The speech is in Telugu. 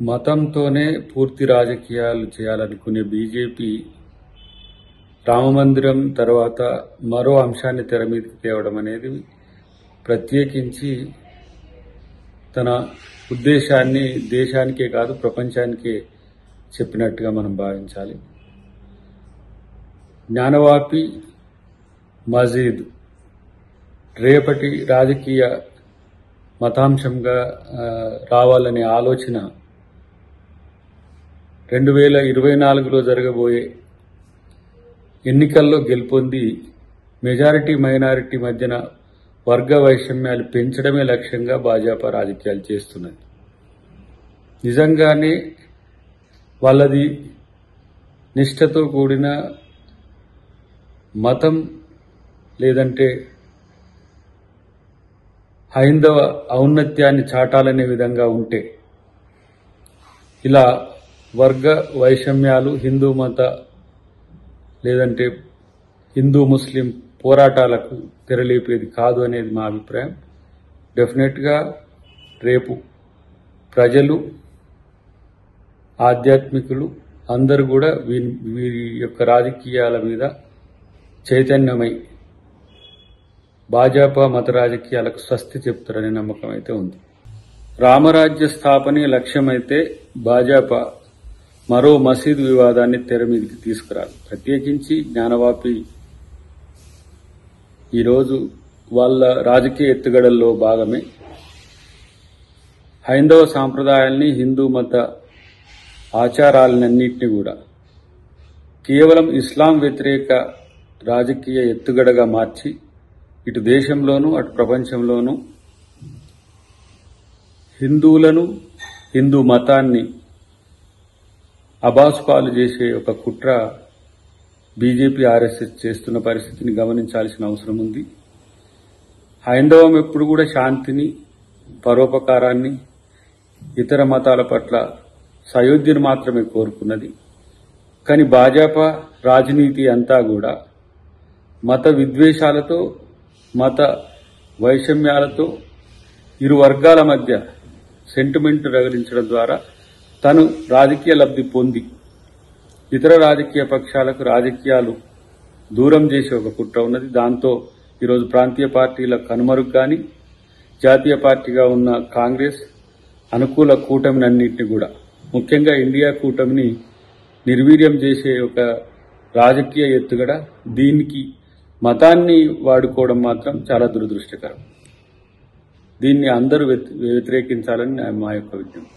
మతంతోనే పూర్తి రాజకీయాలు చేయాలనుకునే బీజేపీ రామమందిరం తర్వాత మరో అంశాన్ని తెర మీదకి తేవడం అనేది ప్రత్యేకించి తన ఉద్దేశాన్ని దేశానికే కాదు ప్రపంచానికే చెప్పినట్టుగా మనం భావించాలి. జ్ఞానవాపి మజీద్ రేపటి రాజకీయ మతాంశంగా రావాలనే ఆలోచన 2024లో జరగబోయే ఎన్నికల్లో గెలుపొంది మెజారిటీ మైనారిటీ మధ్యన వర్గ వైషమ్యాలు పెంచడమే లక్ష్యంగా భాజపా రాజకీయాలు చేస్తున్నది. నిజంగానే వాళ్ళది నిష్ఠతో కూడిన మతం లేదంటే హైందవ ఔన్నత్యాన్ని చాటాలనే విధంగా ఉంటే ఇలా వర్గ వైషమ్యాలు హిందూ మత లేదంటే హిందూ ముస్లిం పోరాటాలకు తెరలేపేది కాదు అనేది మా అభిప్రాయం. డెఫినెట్గా రేపు ప్రజలు ఆధ్యాత్మికులు అందరూ కూడా వీరి యొక్క రాజకీయాల మీద చైతన్యమై భాజపా మత రాజకీయాలకు స్వస్తి చెప్తారనే నమ్మకం అయితే ఉంది. రామరాజ్య స్థాపనే లక్ష్యమైతే భాజపా మరో మసీదు వివాదాన్ని తెర మీదకి తీసుకురాలి. ప్రత్యేకించి జ్ఞానవాపి ఈరోజు వాళ్ళ రాజకీయ ఎత్తుగడల్లో భాగమే హైందవ సాంప్రదాయాల్ని హిందూ మత ఆచారాలన్నింటినీ కూడా కేవలం ఇస్లాం వ్యతిరేక రాజకీయ ఎత్తుగడగా మార్చి ఇటు దేశంలోనూ అటు ప్రపంచంలోనూ హిందువులను హిందూ మతాన్ని అబాసుపాలు చేసే ఒక కుట్ర బీజేపీ ఆర్ఎస్ఎస్ చేస్తున్న పరిస్థితిని గమనించాల్సిన అవసరం ఉంది. హైందవం ఎప్పుడు కూడా శాంతిని పరోపకారాన్ని ఇతర మతాల పట్ల సయోధ్యను మాత్రమే కోరుకున్నది. కానీ భాజపా రాజనీతి అంతా కూడా మత విద్వేషాలతో మత వైషమ్యాలతో ఇరు వర్గాల మధ్య సెంటిమెంట్ రగిలించడం ద్వారా తను రాజకీయ లబ్ధి పొంది ఇతర రాజకీయ పక్షాలకు రాజకీయాలు దూరం చేసే ఒక కుట్ర ఉన్నది. దాంతో ఈరోజు ప్రాంతీయ పార్టీల కనుమరుగు కానీ జాతీయ పార్టీగా ఉన్న కాంగ్రెస్ అనుకూల కూటమిని అన్నింటినీ కూడా ముఖ్యంగా ఇండియా కూటమిని నిర్వీర్యం చేసే ఒక రాజకీయ ఎత్తుగడ, దీనికి మతాన్ని వాడుకోవడం మాత్రం చాలా దురదృష్టకరం. దీన్ని అందరూ వ్యతిరేకించాలని మా యొక్క విజ్ఞప్తి.